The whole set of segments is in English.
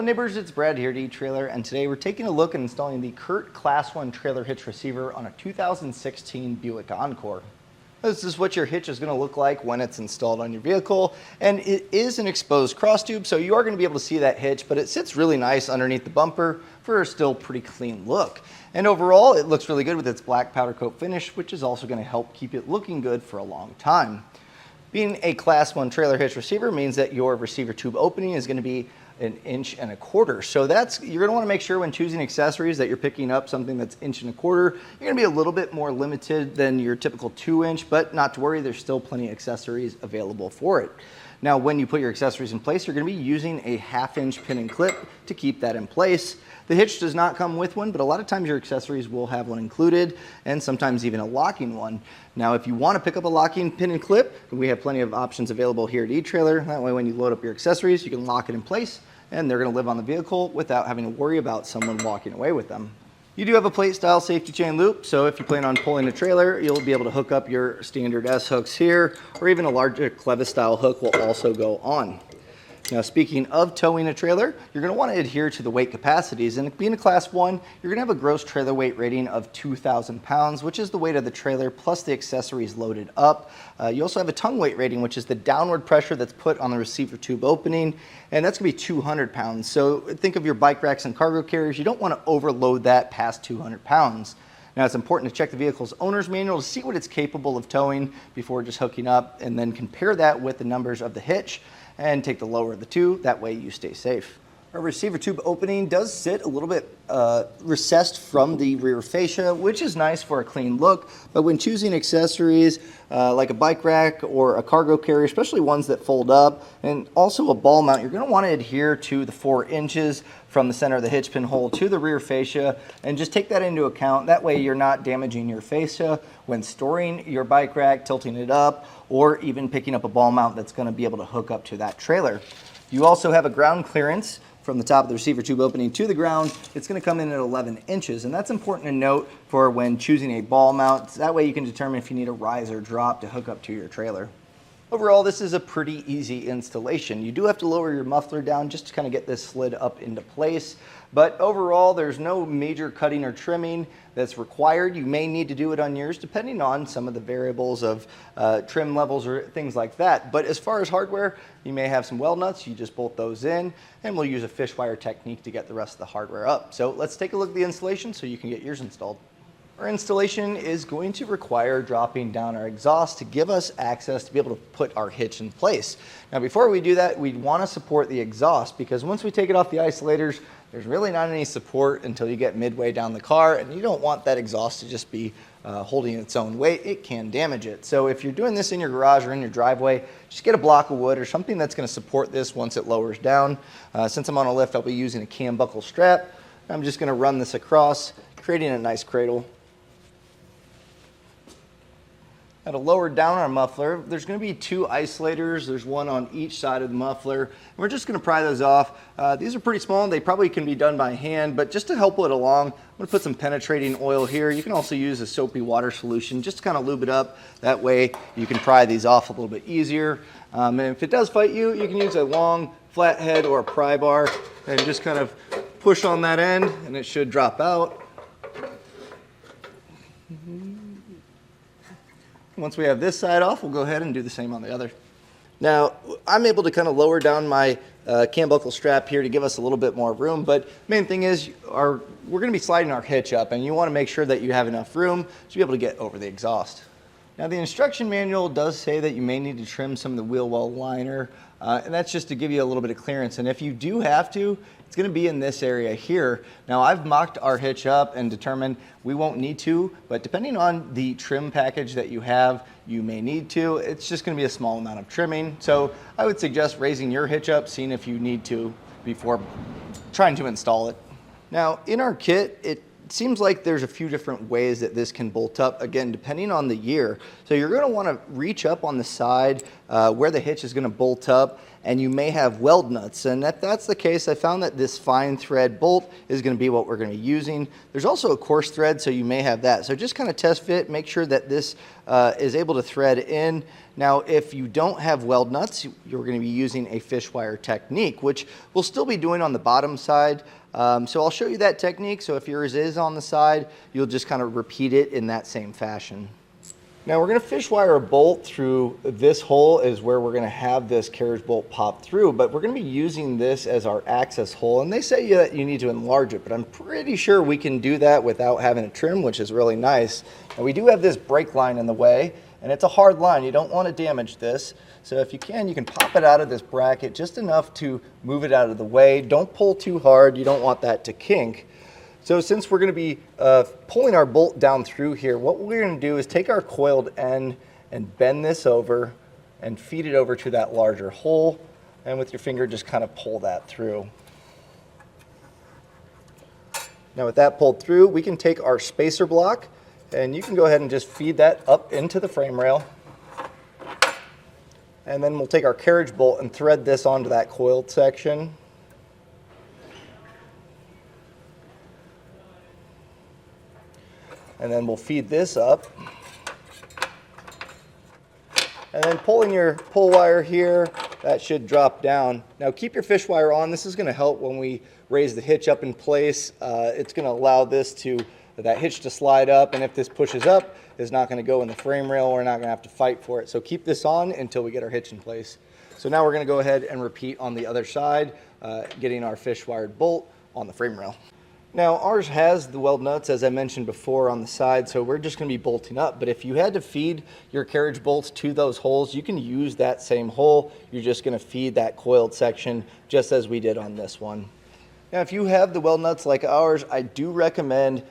Hello neighbors, it's Brad here at eTrailer, and today we're taking a look at installing the CURT Class One trailer hitch receiver on a 2016 Buick Encore. This is what your hitch is going to look like when it's installed on your vehicle, and it is an exposed cross tube, so you are going to be able to see that hitch, but it sits really nice underneath the bumper for a still pretty clean look. And overall, it looks really good with its black powder coat finish, which is also going to help keep it looking good for a long time. Being a Class 1 trailer hitch receiver means that your receiver tube opening is going to be 1.25 inches. So you're going to want to make sure when choosing accessories that you're picking up something that's 1.25 inches. You're going to be a little bit more limited than your typical 2-inch, but not to worry, there's still plenty of accessories available for it. Now, when you put your accessories in place, you're going to be using a 1/2-inch pin and clip to keep that in place. The hitch does not come with one, but a lot of times your accessories will have one included, and sometimes even a locking one. Now, if you want to pick up a locking pin and clip, we have plenty of options available here at eTrailer. That way, when you load up your accessories, you can lock it in place, and they're going to live on the vehicle without having to worry about someone walking away with them. You do have a plate style safety chain loop, so if you plan on pulling a trailer, you'll be able to hook up your standard S hooks here, or even a larger clevis style hook will also go on. Now, speaking of towing a trailer, you're going to want to adhere to the weight capacities, and being a Class 1, you're going to have a gross trailer weight rating of 2,000 pounds, which is the weight of the trailer plus the accessories loaded up. You also have a tongue weight rating, which is the downward pressure that's put on the receiver tube opening, and that's going to be 200 pounds. So think of your bike racks and cargo carriers. You don't want to overload that past 200 pounds. Now, it's important to check the vehicle's owner's manual to see what it's capable of towing before just hooking up, and then compare that with the numbers of the hitch and take the lower of the two. That way you stay safe. Our receiver tube opening does sit a little bit recessed from the rear fascia, which is nice for a clean look, but when choosing accessories like a bike rack or a cargo carrier, especially ones that fold up, and also a ball mount, you're going to want to adhere to the 4 inches from the center of the hitch pin hole to the rear fascia, and just take that into account. That way you're not damaging your fascia when storing your bike rack, tilting it up, or even picking up a ball mount that's going to be able to hook up to that trailer. You also have a ground clearance from the top of the receiver tube opening to the ground. It's going to come in at 11 inches, and that's important to note for when choosing a ball mount. That way you can determine if you need a rise or drop to hook up to your trailer. Overall, this is a pretty easy installation. You do have to lower your muffler down just to kind of get this slid up into place, but overall there's no major cutting or trimming that's required. You may need to do it on yours depending on some of the variables of trim levels or things like that. But as far as hardware, you may have some weld nuts. You just bolt those in, and we'll use a fish wire technique to get the rest of the hardware up. So let's take a look at the installation so you can get yours installed. Our installation is going to require dropping down our exhaust to give us access to be able to put our hitch in place. Now, before we do that, we want to support the exhaust, because once we take it off the isolators, there's really not any support until you get midway down the car, and you don't want that exhaust to just be holding its own weight. It can damage it. So if you're doing this in your garage or in your driveway, just get a block of wood or something that's going to support this once it lowers down. Since I'm on a lift, I'll be using a cam buckle strap. I'm just going to run this across, creating a nice cradle. Now, to lower down our muffler, there's going to be 2 isolators. There's one on each side of the muffler. And we're just going to pry those off. These are pretty small. They probably can be done by hand, but just to help it along, I'm going to put some penetrating oil here. You can also use a soapy water solution just to kind of lube it up. That way you can pry these off a little bit easier. And if it does fight you, you can use a long flathead or a pry bar and just kind of push on that end, and it should drop out. Once we have this side off, we'll go ahead and do the same on the other. Now, I'm able to kind of lower down my cam buckle strap here to give us a little bit more room, but main thing is we're going to be sliding our hitch up, and you want to make sure that you have enough room to be able to get over the exhaust. Now, the instruction manual does say that you may need to trim some of the wheel well liner, and that's just to give you a little bit of clearance. And if you do have to, it's going to be in this area here. Now, I've mocked our hitch up and determined we won't need to, but depending on the trim package that you have, you may need to. It's just going to be a small amount of trimming. So I would suggest raising your hitch up, seeing if you need to before trying to install it. Now, in our kit, it it seems like there's a few different ways that this can bolt up, again, depending on the year. So you're going to want to reach up on the side where the hitch is going to bolt up, and you may have weld nuts. And if that's the case, I found that this fine thread bolt is going to be what we're going to be using. There's also a coarse thread, so you may have that. So just kind of test fit, make sure that this is able to thread in. Now, if you don't have weld nuts, you're going to be using a fish wire technique, which we'll still be doing on the bottom side. So I'll show you that technique. So if yours is on the side, you'll just kind of repeat it in that same fashion. Now we're going to fish wire a bolt through this hole is where we're going to have this carriage bolt pop through, but we're going to be using this as our access hole. And they say that you need to enlarge it, but I'm pretty sure we can do that without having a trim, which is really nice. And we do have this brake line in the way, and it's a hard line. You don't want to damage this. So if you can pop it out of this bracket just enough to move it out of the way. Don't pull too hard. You don't want that to kink. So since we're going to be pulling our bolt down through here, what we're going to do is take our coiled end and bend this over and feed it over to that larger hole. And with your finger, just kind of pull that through. Now with that pulled through, we can take our spacer block and you can go ahead and just feed that up into the frame rail. And then we'll take our carriage bolt and thread this onto that coiled section. And then we'll feed this up. And then pulling your pull wire here, that should drop down. Now keep your fish wire on. This is going to help when we raise the hitch up in place. It's going to allow that hitch to slide up, and if this pushes up, it's not going to go in the frame rail. We're not going to have to fight for it. So keep this on until we get our hitch in place. So now we're going to go ahead and repeat on the other side, getting our fish wired bolt on the frame rail. Now ours has the weld nuts, as I mentioned before, on the side, so we're just going to be bolting up. But if you had to feed your carriage bolts to those holes, you can use that same hole. You're just going to feed that coiled section just as we did on this one. Now if you have the weld nuts like ours, I do recommend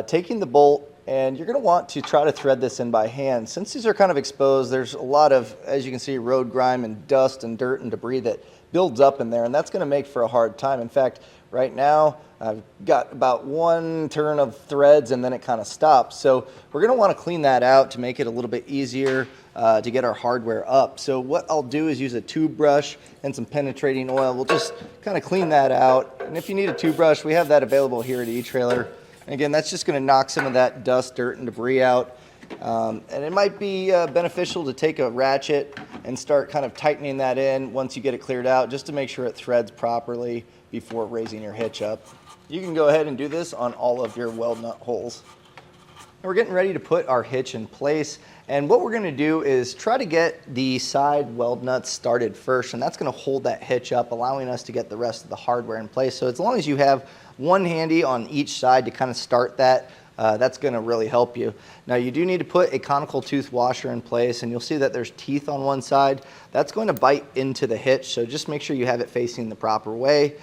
taking the bolt, and you're going to want to try to thread this in by hand. Since these are kind of exposed, there's a lot of, as you can see, road grime and dust and dirt and debris that builds up in there, and that's going to make for a hard time. In fact, right now I've got about one turn of threads and then it kind of stops. So we're going to want to clean that out to make it a little bit easier to get our hardware up. So what I'll do is use a tube brush and some penetrating oil. We'll just kind of clean that out. And if you need a tube brush, we have that available here at eTrailer. And again, that's just going to knock some of that dust, dirt, and debris out. And it might be beneficial to take a ratchet and start kind of tightening that in once you get it cleared out, just to make sure it threads properly before raising your hitch up. You can go ahead and do this on all of your weld nut holes. And we're getting ready to put our hitch in place, and what we're going to do is try to get the side weld nuts started first, and that's going to hold that hitch up, allowing us to get the rest of the hardware in place. So as long as you have one handy on each side to kind of start that, that's going to really help you. Now you do need to put a conical tooth washer in place, and you'll see that there's teeth on one side. That's going to bite into the hitch, so just make sure you have it facing the proper way.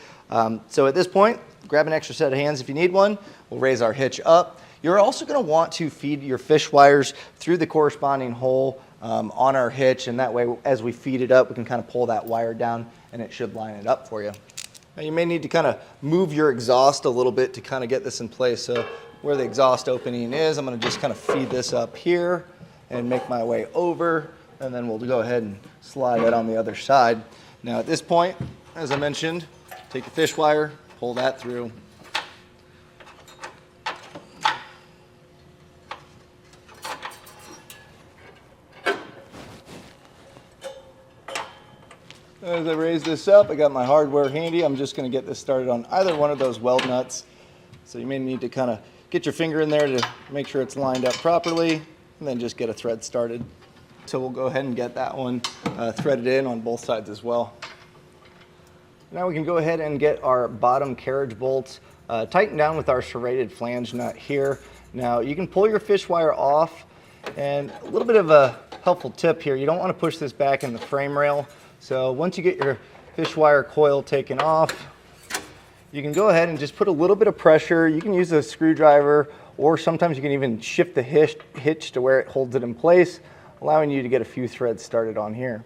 So at this point, grab an extra set of hands if you need one. We'll raise our hitch up. You're also going to want to feed your fish wires through the corresponding hole on our hitch, and that way as we feed it up, we can kind of pull that wire down and it should line it up for you. Now you may need to kind of move your exhaust a little bit to kind of get this in place. So where the exhaust opening is, I'm going to just kind of feed this up here and make my way over, and then we'll go ahead and slide it on the other side. Now at this point, as I mentioned, take your fish wire, pull that through. As I raise this up, I got my hardware handy. I'm just going to get this started on either one of those weld nuts. So you may need to kind of get your finger in there to make sure it's lined up properly, and then just get a thread started. So we'll go ahead and get that one threaded in on both sides as well. Now we can go ahead and get our bottom carriage bolts tightened down with our serrated flange nut here. Now you can pull your fish wire off, and a little bit of a helpful tip here, you don't want to push this back in the frame rail. So once you get your fish wire coil taken off, you can go ahead and just put a little bit of pressure. You can use a screwdriver, or sometimes you can even shift the hitch to where it holds it in place, allowing you to get a few threads started on here.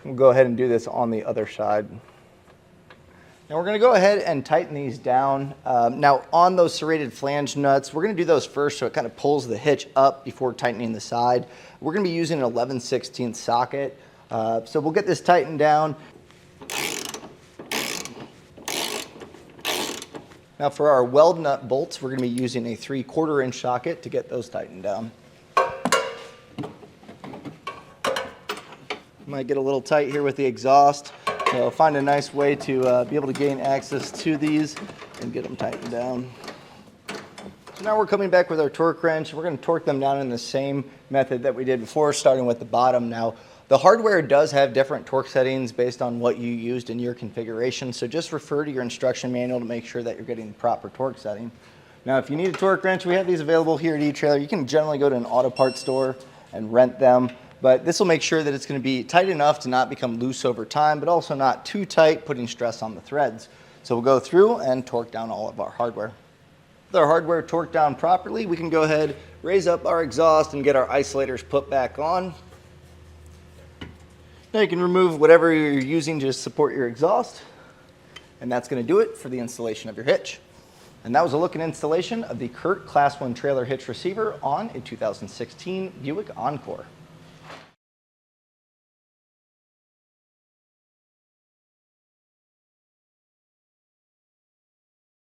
We'll go ahead and do this on the other side. Now we're going to go ahead and tighten these down. Now on those serrated flange nuts, we're going to do those first so it kind of pulls the hitch up before tightening the side. We're going to be using an 11/16 socket. So we'll get this tightened down. Now for our weld nut bolts, we're going to be using a 3/4 inch socket to get those tightened down. Might get a little tight here with the exhaust. So find a nice way to be able to gain access to these and get them tightened down. So now we're coming back with our torque wrench. We're going to torque them down in the same method that we did before, starting with the bottom. Now, the hardware does have different torque settings based on what you used in your configuration, so just refer to your instruction manual to make sure that you're getting the proper torque setting. Now, if you need a torque wrench, we have these available here at eTrailer. You can generally go to an auto parts store and rent them. But this will make sure that it's going to be tight enough to not become loose over time, but also not too tight, putting stress on the threads. So we'll go through and torque down all of our hardware. With our hardware torqued down properly, we can go ahead, raise up our exhaust and get our isolators put back on. Now you can remove whatever you're using to support your exhaust. And that's going to do it for the installation of your hitch. And that was a look and installation of the CURT Class One trailer hitch receiver on a 2016 Buick Encore.